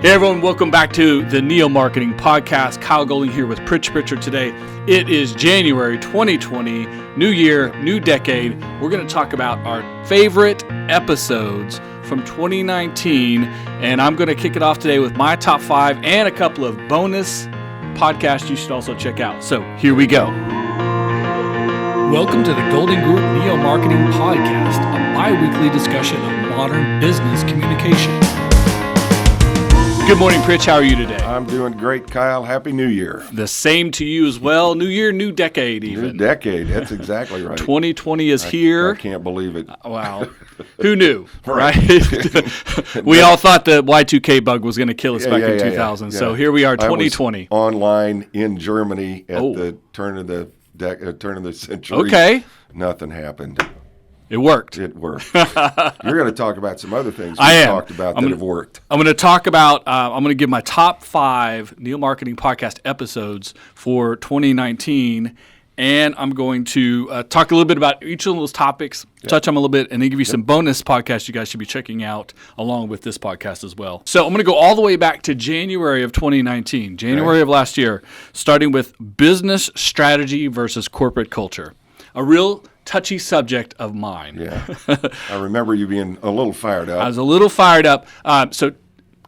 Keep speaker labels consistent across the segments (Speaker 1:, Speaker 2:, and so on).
Speaker 1: Hey everyone, welcome back to the Neo Marketing Podcast. Kyle Golding here with Pritch today. It is January 2020, new year, new decade. We're going to talk about our favorite episodes from 2019, and I'm going to kick it off today with my top 5 and a couple of bonus podcasts you should also check out. So here we go. Welcome to the Golding Group Neo Marketing Podcast, a bi-weekly discussion of modern business communication. Good morning, Pritch. How are you today?
Speaker 2: I'm doing great, Kyle. Happy New Year.
Speaker 1: The same to you as well. New year, new decade even.
Speaker 2: New decade. That's exactly right.
Speaker 1: 2020 is here.
Speaker 2: I can't believe it.
Speaker 1: Wow. Who knew, right? We
Speaker 2: No.
Speaker 1: all thought the Y2K bug was going to kill us back in 2000.
Speaker 2: Yeah.
Speaker 1: So here we are, 2020.
Speaker 2: I was online in Germany at the turn of the century.
Speaker 1: Okay.
Speaker 2: Nothing happened.
Speaker 1: It worked.
Speaker 2: It worked. You're going to talk about some other things
Speaker 1: I am.
Speaker 2: talked about that have worked.
Speaker 1: I'm going to talk about, I'm going to give my top 5 Neo Marketing Podcast episodes for 2019. And I'm going to talk a little bit about each of those topics, touch on them a little bit, and then give you some bonus podcasts you guys should be checking out along with this podcast as well. So I'm going to go all the way back to January of 2019, January of last year, starting with business strategy versus corporate culture. A real touchy subject of mine.
Speaker 2: Yeah. I remember you being a little fired up.
Speaker 1: I was a little fired up. So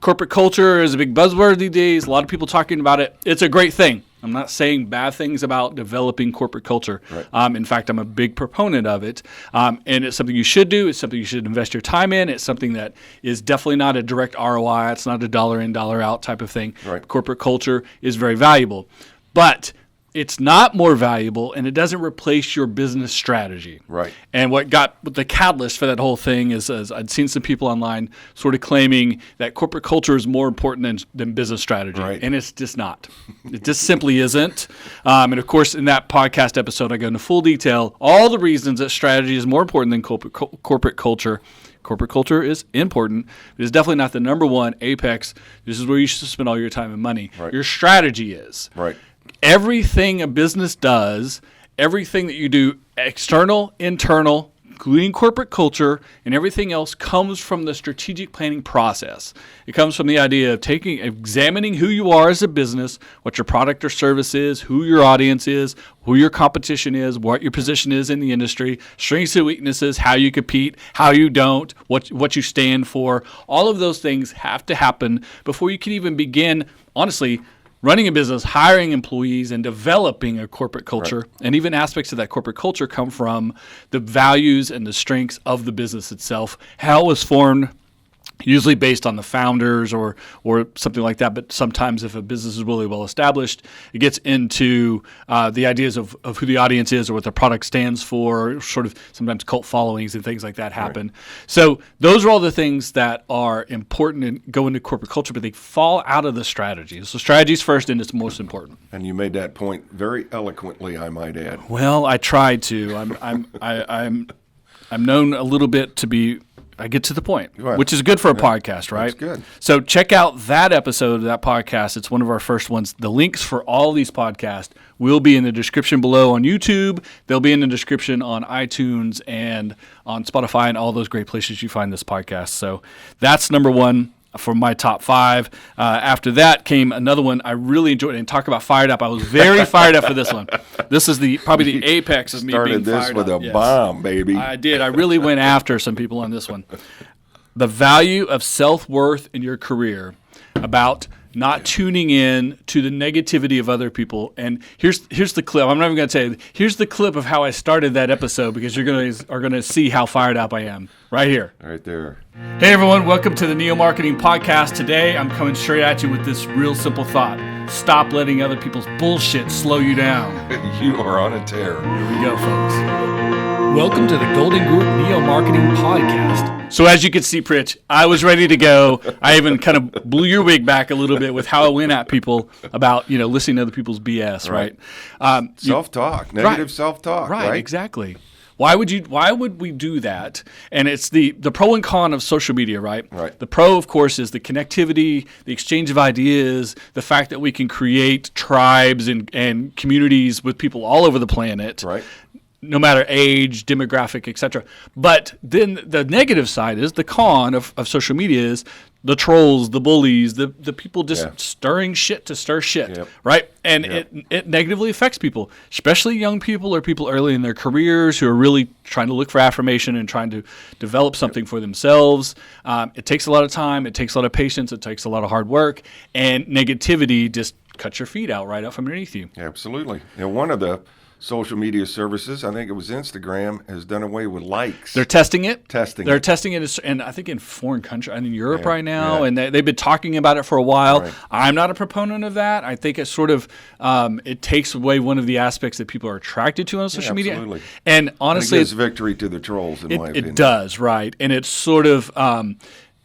Speaker 1: corporate culture is a big buzzword these days. A lot of people talking about it. It's a great thing. I'm not saying bad things about developing corporate culture. Right. In fact, I'm a big proponent of it. And it's something you should do. It's something you should invest your time in. It's something that is definitely not a direct ROI. It's not a dollar in, dollar out type of thing.
Speaker 2: Right.
Speaker 1: Corporate culture is very valuable. But it's not more valuable, and it doesn't replace your business strategy.
Speaker 2: Right.
Speaker 1: And what the catalyst for that whole thing is I'd seen some people online sort of claiming that corporate culture is more important than business strategy.
Speaker 2: Right.
Speaker 1: And it's just not. It just simply isn't. And of course, in that podcast episode, I go into full detail all the reasons that strategy is more important than corporate culture. Corporate culture is important. It is definitely not the number one apex. This is where you should spend all your time and money.
Speaker 2: Right.
Speaker 1: Your strategy is.
Speaker 2: Right.
Speaker 1: Everything a business does, everything that you do, external, internal, including corporate culture, and everything else comes from the strategic planning process. It comes from the idea of examining who you are as a business, what your product or service is, who your audience is, who your competition is, what your position is in the industry, strengths and weaknesses, how you compete, how you don't, what you stand for. All of those things have to happen before you can even begin, honestly, running a business, hiring employees, and developing a corporate culture. Right. And even aspects of that corporate culture come from the values and the strengths of the business itself, how it was formed, usually based on the founders or something like that. But sometimes if a business is really well established, it gets into the ideas of who the audience is or what the product stands for, sort of sometimes cult followings and things like that happen. Right. So those are all the things that are important and go into corporate culture, but they fall out of the strategy. So strategy's first and it's most important.
Speaker 2: And you made that point very eloquently, I might add.
Speaker 1: Well, I tried to. I'm known a little bit to be. I get to the point, which is good for a podcast, right?
Speaker 2: That's good.
Speaker 1: So check out that episode of that podcast. It's one of our first ones. The links for all these podcasts will be in the description below on YouTube. They'll be in the description on iTunes and on Spotify and all those great places you find this podcast. So that's number one for my top 5. After that came another one I really enjoyed. And talk about fired up. I was very fired up for this one. This is probably the apex of me being fired up.
Speaker 2: Started this with a bomb, baby.
Speaker 1: I did. I really went after some people on this one. The value of self-worth in your career, about not tuning in to the negativity of other people. And here's the clip. I'm not even going to tell you. Here's the clip of how I started that episode because you're going to see how fired up I am right here.
Speaker 2: Right there.
Speaker 1: Hey everyone, welcome to the Neo Marketing Podcast. Today I'm coming straight at you with this real simple thought. Stop letting other people's bullshit slow you down.
Speaker 2: You are on a tear.
Speaker 1: Here we go, folks. Welcome to the Golding Group Neo Marketing Podcast. So as you can see, Pritch, I was ready to go. I even kind of blew your wig back a little bit with how I went at people about, listening to other people's BS, right?
Speaker 2: Self-talk, negative self-talk, right?
Speaker 1: Exactly. Why would we do that? And it's the pro and con of social media, right?
Speaker 2: Right.
Speaker 1: The pro, of course, is the connectivity, the exchange of ideas, the fact that we can create tribes and communities with people all over the planet.
Speaker 2: Right.
Speaker 1: no matter age, demographic, etc. But then the negative side is the con of social media is the trolls, the bullies, the people just stirring shit to stir shit, right? And it negatively affects people, especially young people or people early in their careers who are really trying to look for affirmation and trying to develop something for themselves. It takes a lot of time. It takes a lot of patience. It takes a lot of hard work. And negativity just cuts your feet out right out from underneath you.
Speaker 2: Absolutely. One of the social media services, I think it was Instagram, has done away with likes.
Speaker 1: They're testing it.
Speaker 2: They're
Speaker 1: testing it, and I think in foreign countries, in Europe right now, and they've been talking about it for a while. Right. I'm not a proponent of that. I think it's sort of it takes away one of the aspects that people are attracted to on social media.
Speaker 2: Absolutely.
Speaker 1: And honestly,
Speaker 2: it gives victory to the trolls, in my opinion.
Speaker 1: It does, right? And it's sort of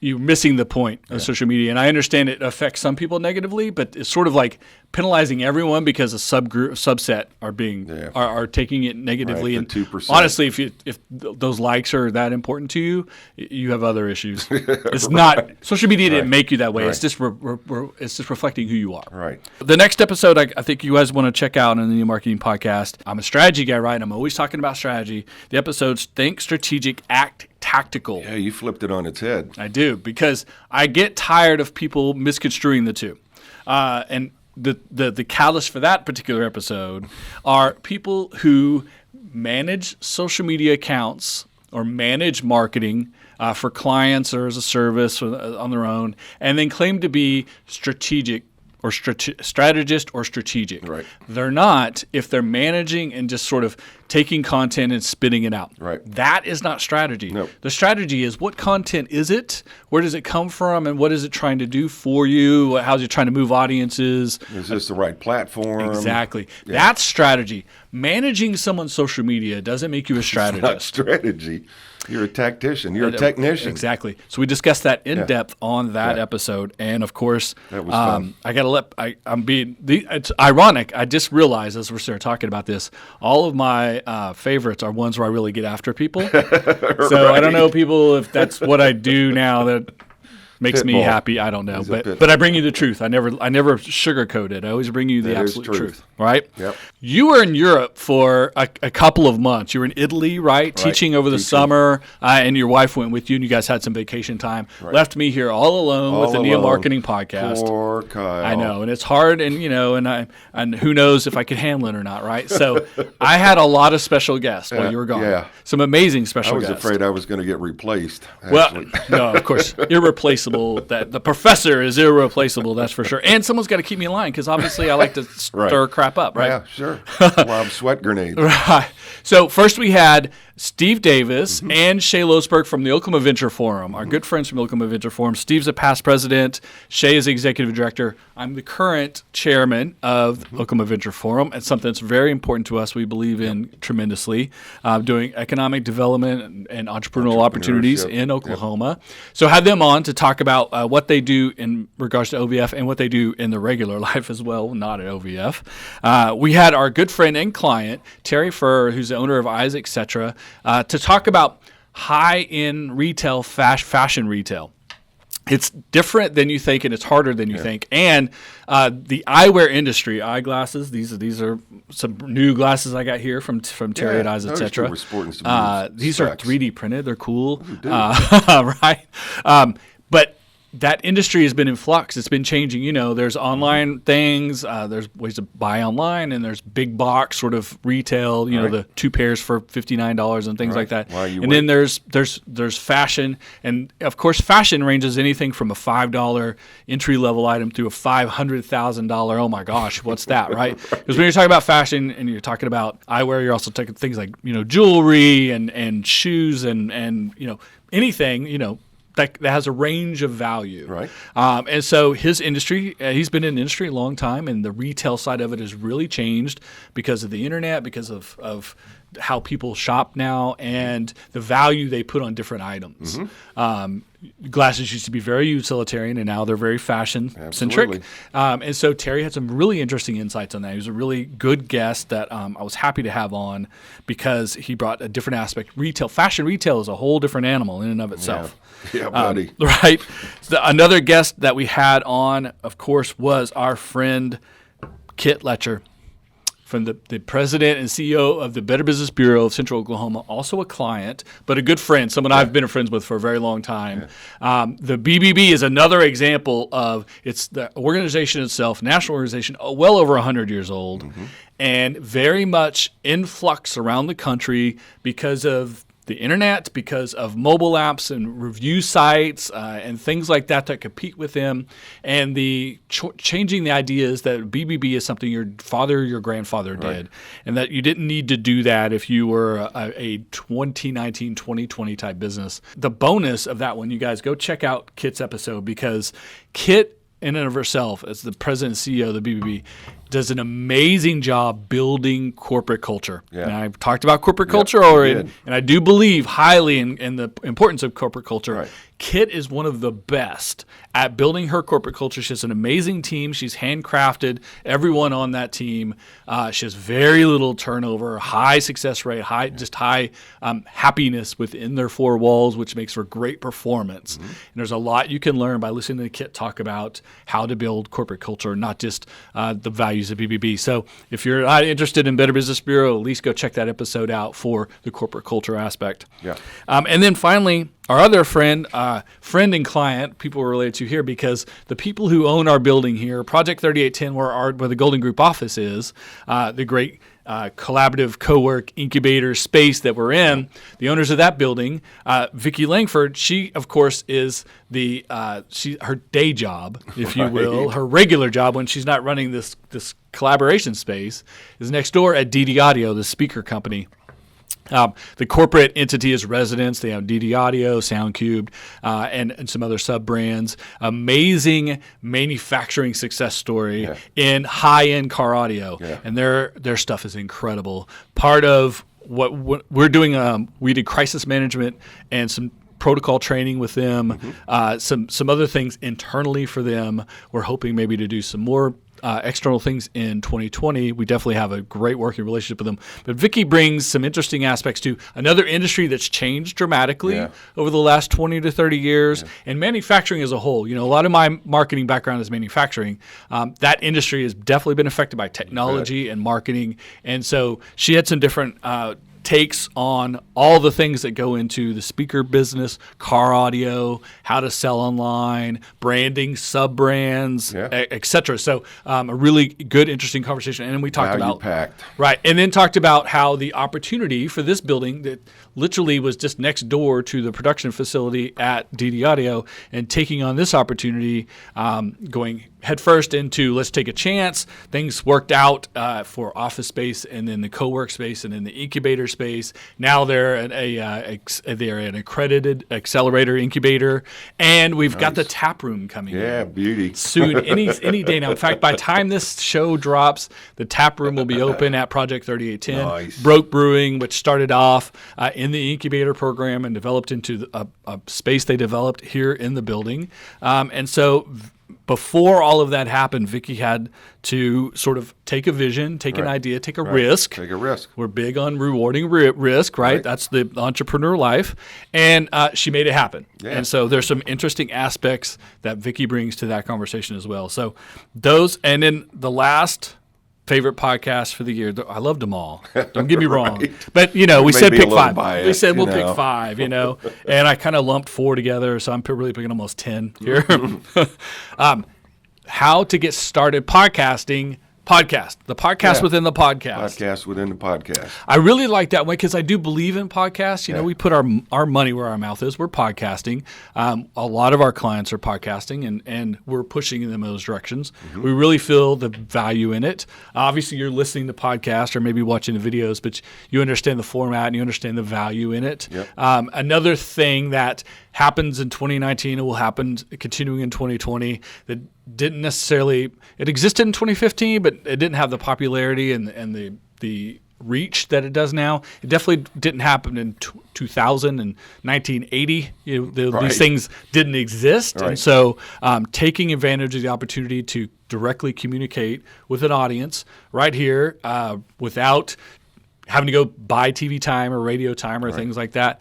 Speaker 1: you're missing the point of social media. And I understand it affects some people negatively, but it's sort of like penalizing everyone because a subset are being are taking it negatively.
Speaker 2: Right,
Speaker 1: and
Speaker 2: 2%.
Speaker 1: Honestly, if those likes are that important to you, you have other issues. It's not social media didn't make you that way. It's just it's just reflecting who you are.
Speaker 2: Right.
Speaker 1: The next episode I think you guys want to check out on the New Marketing Podcast. I'm a strategy guy, right? I'm always talking about strategy. The episode's Think Strategic, Act Tactical.
Speaker 2: Yeah, you flipped it on its head.
Speaker 1: I do, because I get tired of people misconstruing the two. And the catalyst for that particular episode are people who manage social media accounts or manage marketing for clients or as a service or on their own, and then claim to be strategic or strategist or strategic.
Speaker 2: Right.
Speaker 1: They're not if they're managing and just sort of taking content and spitting it out.
Speaker 2: Right.
Speaker 1: That is not strategy.
Speaker 2: No.
Speaker 1: The strategy is what content is it? Where does it come from? And what is it trying to do for you? How's it trying to move audiences?
Speaker 2: Is this the right platform?
Speaker 1: Exactly. Yeah. That's strategy. Managing someone's social media doesn't make you a strategist.
Speaker 2: It's not strategy. You're a tactician. You're a technician.
Speaker 1: Exactly. So we discussed that in depth on that episode, and of course,
Speaker 2: that was fun.
Speaker 1: It's ironic. I just realized as we're starting talking about this, all of my favorites are ones where I really get after people. So I don't know, people, if that's what I do now that makes me happy. I don't know, but I bring you the truth. I never sugarcoat it. I always bring you the absolute truth. Right?
Speaker 2: Yep.
Speaker 1: You were in Europe for a couple of months. You were in Italy, right? Teaching over the summer, and your wife went with you, and you guys had some vacation time. Right. Left me here all alone with the Neo Marketing Podcast.
Speaker 2: Poor Kyle.
Speaker 1: I know, and it's hard, and and who knows if I could handle it or not, right? So I had a lot of special guests while you were gone.
Speaker 2: Yeah.
Speaker 1: Some amazing special guests.
Speaker 2: I was afraid I was going to get replaced.
Speaker 1: Actually. Well, no, of course, irreplaceable. That the professor is irreplaceable, that's for sure. And someone's got to keep me in line because obviously I like to stir crap up, right?
Speaker 2: Yeah, sure. Lob sweat grenades.
Speaker 1: Right. So first we had Steve Davis and Shay Losberg from the Oklahoma Venture Forum, our good friends from the Oklahoma Venture Forum. Steve's a past president. Shay is the executive director. I'm the current chairman of Oklahoma Venture Forum. It's something that's very important to us. We believe in tremendously, doing economic development and entrepreneurial opportunities in Oklahoma. So had them on to talk about what they do in regards to OVF and what they do in the regular life as well, not at OVF. We had our good friend and client, Terry Furr, who's the owner of Eyes, etc., to talk about high-end retail, fashion retail. It's different than you think, and it's harder than you think. And the eyewear industry, eyeglasses, these are some new glasses I got here from Terry at Eyes, etc. These are 3D printed. They're cool, right? But that industry has been in flux. It's been changing. There's online things. There's ways to buy online, and there's big box sort of retail. The 2 pairs for $59 and things like that. Then there's fashion, and of course, fashion ranges anything from a $5 entry level item to a $500,000. Oh my gosh, what's that, right? Because when you're talking about fashion and you're talking about eyewear, you're also talking things like jewelry and shoes and anything that has a range of value.
Speaker 2: Right.
Speaker 1: And so his industry, he's been in the industry a long time, and the retail side of it has really changed because of the internet, because of how people shop now, and the value they put on different items. Glasses used to be very utilitarian, and now they're very fashion-centric. And so Terry had some really interesting insights on that. He was a really good guest that I was happy to have on because he brought a different aspect. Fashion retail is a whole different animal in and of itself.
Speaker 2: Yeah, buddy.
Speaker 1: Right. Another guest that we had on, of course, was our friend Kit Letcher from the president and CEO of the Better Business Bureau of Central Oklahoma, also a client, but a good friend, someone I've been friends with for a very long time. The BBB is another example of it's the organization itself, national organization, well over 100 years old, and very much in flux around the country because of the internet, because of mobile apps and review sites and things like that compete with them, and the changing the ideas that BBB is something your father, your grandfather did, and that you didn't need to do that if you were a 2019, 2020 type business. The bonus of that one, you guys go check out Kit's episode, because Kit in and of herself, as the president and CEO of the BBB, does an amazing job building corporate culture.
Speaker 2: Yeah.
Speaker 1: And I've talked about corporate culture already, and I do believe highly in the importance of corporate culture.
Speaker 2: Right.
Speaker 1: Kit is one of the best at building her corporate culture. She has an amazing team. She's handcrafted everyone on that team. She has very little turnover, high success rate, high happiness within their four walls, which makes for great performance. And there's a lot you can learn by listening to Kit talk about how to build corporate culture, not just the values of BBB. So if you're not interested in Better Business Bureau, at least go check that episode out for the corporate culture aspect.
Speaker 2: Yeah.
Speaker 1: And then finally, our other friend and client, people we're related to here, because the people who own our building here, Project 3810, where the Golden Group office is, the great collaborative co-work incubator space that we're in, the owners of that building, Vicki Langford, she, of course, is her day job, if you will, her regular job when she's not running this collaboration space, is next door at DD Audio, the speaker company. The corporate entity is Residence. They have DD Audio, SoundCubed, and some other sub-brands. Amazing manufacturing success story in high-end car audio. Yeah. And their stuff is incredible. Part of what we're doing, we did crisis management and some protocol training with them, some other things internally for them. We're hoping maybe to do some more external things in 2020. We definitely have a great working relationship with them. But Vicki brings some interesting aspects to another industry that's changed dramatically over the last 20 to 30 years, and manufacturing as a whole. You know, a lot of my marketing background is manufacturing. That industry has definitely been affected by technology and marketing. And so she had some different takes on all the things that go into the speaker business, car audio, how to sell online, branding, sub-brands, et cetera. So a really good, interesting conversation. And then we talked about
Speaker 2: packed.
Speaker 1: Right. And then talked about how the opportunity for this building that literally was just next door to the production facility at DD Audio, and taking on this opportunity, going headfirst into let's take a chance. Things worked out for office space, and then the co-work space, and then the incubator space. Now they're an accredited accelerator incubator, and we've got the tap room coming in.
Speaker 2: Beauty.
Speaker 1: Soon, any day now. In fact, by the time this show drops, the tap room will be open at Project 3810.
Speaker 2: Nice.
Speaker 1: Broke Brewing, which started off in the incubator program and developed into a space they developed here in the building. And so before all of that happened, Vicki had to sort of take a vision, take an idea, take a risk.
Speaker 2: Take a risk.
Speaker 1: We're big on rewarding risk, right? That's the entrepreneur life. And she made it happen. Yeah. And so there's some interesting aspects that Vicki brings to that conversation as well. So those, and then the last favorite podcast for the year. I loved them all. Don't get me wrong. But, we said pick five.
Speaker 2: Biased,
Speaker 1: we said we'll pick five, and I kind of lumped four together, so I'm really picking almost 10 here. How to get started podcasting. The podcast within the podcast.
Speaker 2: Podcast within the podcast.
Speaker 1: I really like that way because I do believe in podcasts. We put our money where our mouth is. We're podcasting. A lot of our clients are podcasting, and we're pushing them in those directions. Mm-hmm. We really feel the value in it. Obviously, you're listening to podcasts or maybe watching the videos, but you understand the format and you understand the value in it.
Speaker 2: Yep.
Speaker 1: Another thing that happens in 2019 and will happen continuing in 2020 that didn't necessarily – it existed in 2015, but it didn't have the popularity and the reach that it does now. It definitely didn't happen in 2000 and 1980. These things didn't exist. Right. And so taking advantage of the opportunity to directly communicate with an audience right here without having to go buy TV time or radio time or things like that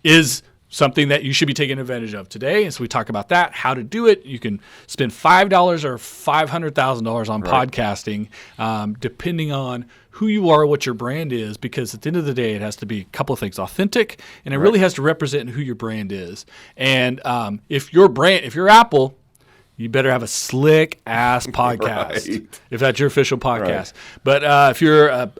Speaker 1: is – something that you should be taking advantage of today. And so we talk about that, how to do it. You can spend $5 or $500,000 on podcasting, depending on who you are, what your brand is, because at the end of the day, it has to be a couple of things: authentic, and it really has to represent who your brand is. And if you're Apple, you better have a slick ass podcast if that's your official podcast. But if you're a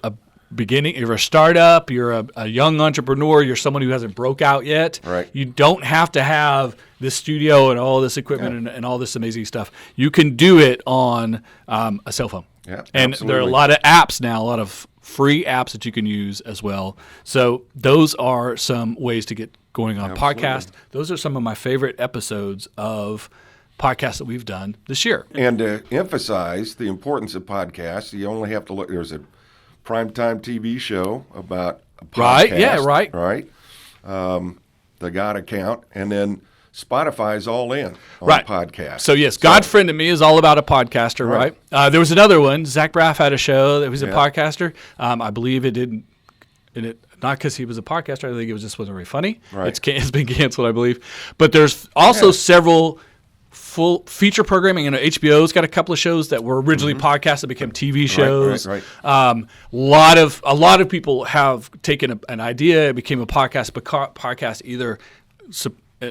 Speaker 1: you're a startup, you're a young entrepreneur, you're someone who hasn't broke out yet, you don't have to have this studio and all this equipment and all this amazing stuff. You can do it on a cell phone. Yeah, and there are a lot of apps now, a lot of free apps that you can use as well. So those are some ways to get going on podcast. Those are some of my favorite episodes of podcasts that we've done this year.
Speaker 2: And to emphasize the importance of podcasts, you only have to look. There's a primetime TV show about a podcast. Right. The God Account, and then Spotify is all in on podcasts.
Speaker 1: So yes, Godfriend to me is all about a podcaster, right? There was another one. Zach Braff had a show that was a podcaster. I believe it didn't. Not because he was a podcaster. I think it was just wasn't very funny. Right. It's been canceled, I believe. But there's also several full feature programming. HBO's got a couple of shows that were originally podcasts that became TV shows. A lot of people have taken an idea, it became a podcast, but podcast either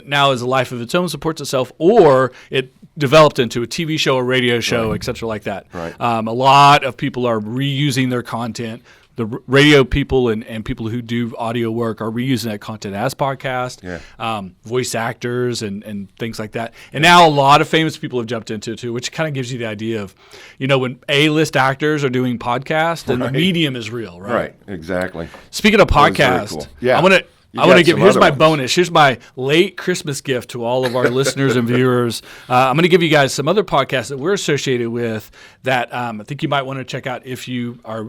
Speaker 1: now is a life of its own, supports itself, or it developed into a TV show, a radio show, et cetera, like that. A lot of people are reusing their content. The radio people and people who do audio work are reusing that content as podcast, voice actors and things like that. And now a lot of famous people have jumped into it too, which kind of gives you the idea of, when A-list actors are doing podcasts, then the medium is real, right?
Speaker 2: Right, exactly.
Speaker 1: Speaking of podcast, cool. I want to give, here's my bonus. Here's my late Christmas gift to all of our listeners and viewers. I'm going to give you guys some other podcasts that we're associated with that I think you might want to check out if you're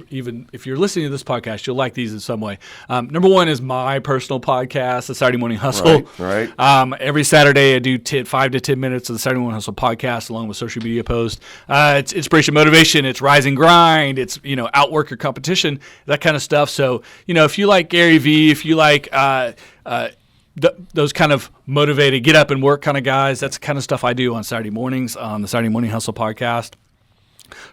Speaker 1: listening to this podcast, you'll like these in some way. Number one is my personal podcast, the Saturday Morning Hustle.
Speaker 2: Right.
Speaker 1: Every Saturday I do 5 to 10 minutes of the Saturday Morning Hustle podcast along with social media posts. It's inspiration, motivation, it's rise and grind, it's, outwork your competition, that kind of stuff. So, if you like Gary Vee, if you like those kind of motivated, get up and work kind of guys, that's the kind of stuff I do on Saturday mornings on the Saturday Morning Hustle podcast.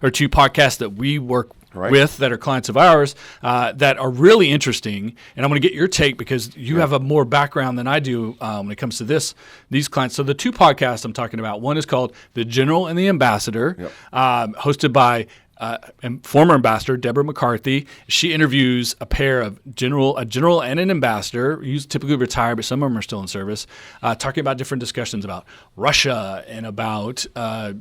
Speaker 1: Or two podcasts that we work with that are clients of ours that are really interesting. And I'm going to get your take because you have a more background than I do when it comes to these clients. So the two podcasts I'm talking about, one is called The General and the Ambassador, hosted by former ambassador Deborah McCarthy. She interviews a pair of a general and an ambassador, who's typically retired, but some of them are still in service, talking about different discussions about Russia and about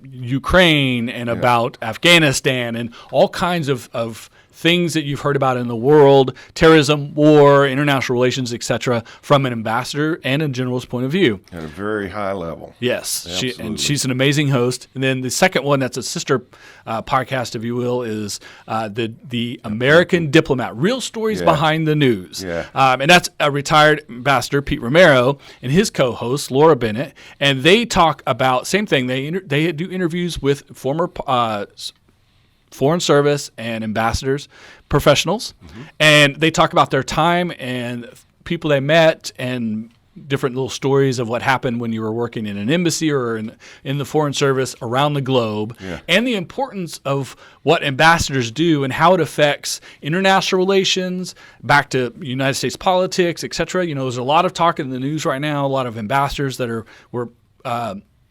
Speaker 1: Ukraine and about Afghanistan and all kinds of things that you've heard about in the world, terrorism, war, international relations, etc., from an ambassador and a general's point of view.
Speaker 2: At a very high level.
Speaker 1: Yes. She's an amazing host. And then the second one, that's a sister podcast, if you will, is the American Diplomat, real stories behind the news. And that's a retired ambassador, Pete Romero, and his co-host, Laura Bennett. And they talk about, same thing, they do interviews with former foreign service and ambassadors, professionals, and they talk about their time and people they met and different little stories of what happened when you were working in an embassy or in the foreign service around the globe, and the importance of what ambassadors do and how it affects international relations, back to United States politics, etc. There's a lot of talk in the news right now, a lot of ambassadors that were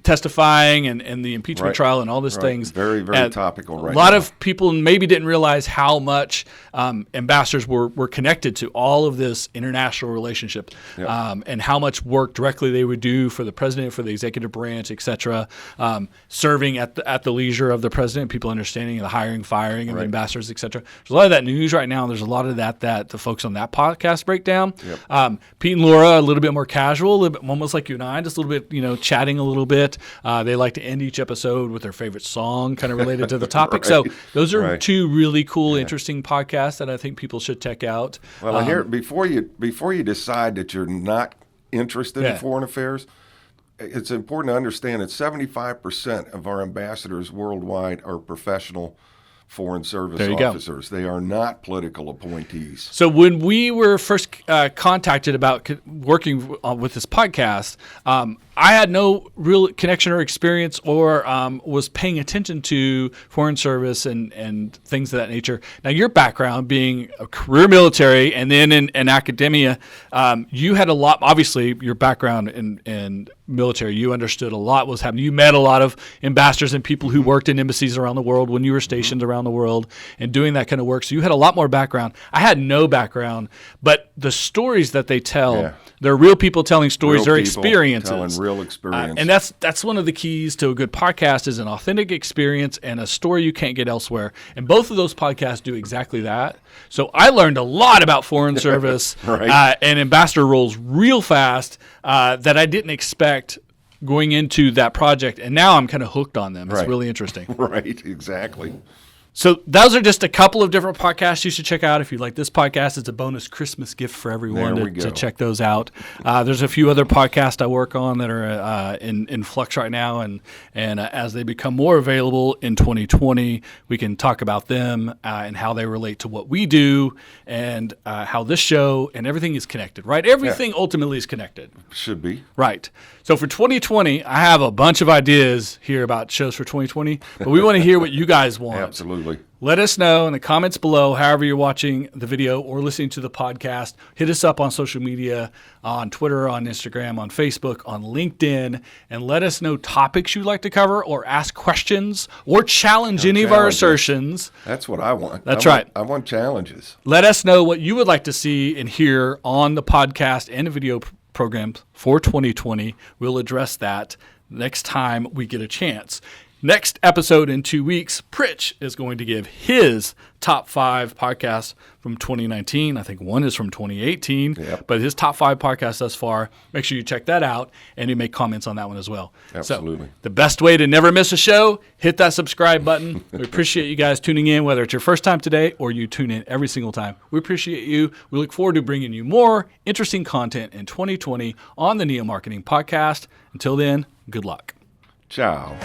Speaker 1: testifying and the impeachment trial and all these things.
Speaker 2: Very, very topical right now.
Speaker 1: A lot of people maybe didn't realize how much ambassadors were connected to all of this international relationship and how much work directly they would do for the president, for the executive branch, etc., serving at the leisure of the president, people understanding the hiring, firing of ambassadors, etc. There's a lot of that news right now, and there's a lot of that the folks on that podcast break down. Pete and Laura, a little bit more casual, a little bit almost like you and I, just a little bit, chatting a little bit. They like to end each episode with their favorite song kind of related to the topic. So those are two really cool, interesting podcasts that I think people should check out.
Speaker 2: Well, here, before you decide that you're not interested in foreign affairs, it's important to understand that 75% of our ambassadors worldwide are professional Foreign Service officers. They are not political appointees.
Speaker 1: So when we were first contacted about working with this podcast, I had no real connection or experience or was paying attention to Foreign Service and things of that nature. Now, your background being a career military and then in academia, you had a lot, obviously, your background in military, you understood a lot was happening. You met a lot of ambassadors and people who worked in embassies around the world when you were stationed around the world and doing that kind of work. So you had a lot more background. I had no background, but the stories that they tell, they're real people telling stories, their experiences.
Speaker 2: Telling real experience.
Speaker 1: And that's one of the keys to a good podcast is an authentic experience and a story you can't get elsewhere. And both of those podcasts do exactly that. So I learned a lot about Foreign Service and ambassador roles real fast that I didn't expect going into that project. And now I'm kind of hooked on them. It's really interesting.
Speaker 2: Right, exactly.
Speaker 1: So those are just a couple of different podcasts you should check out. If you like this podcast, it's a bonus Christmas gift for everyone to check those out. There's a few other podcasts I work on that are in flux right now, and as they become more available in 2020, we can talk about them and how they relate to what we do and how this show and everything is connected, right? Everything ultimately is connected.
Speaker 2: Should be.
Speaker 1: Right. So for 2020, I have a bunch of ideas here about shows for 2020, but we want to hear what you guys want.
Speaker 2: Absolutely.
Speaker 1: Let us know in the comments below, however you're watching the video or listening to the podcast. Hit us up on social media, on Twitter, on Instagram, on Facebook, on LinkedIn, and let us know topics you'd like to cover or ask questions or challenge any of our assertions.
Speaker 2: That's what I want.
Speaker 1: That's right.
Speaker 2: I want challenges.
Speaker 1: Let us know what you would like to see and hear on the podcast and the video programs for 2020. We'll address that next time we get a chance. Next episode in 2 weeks, Pritch is going to give his top 5 podcasts from 2019. I think one is from 2018, but his top 5 podcasts thus far. Make sure you check that out and you make comments on that one as well.
Speaker 2: Absolutely.
Speaker 1: So, the best way to never miss a show, hit that subscribe button. We appreciate you guys tuning in, whether it's your first time today or you tune in every single time. We appreciate you. We look forward to bringing you more interesting content in 2020 on the Neo Marketing Podcast. Until then, good luck.
Speaker 2: Ciao.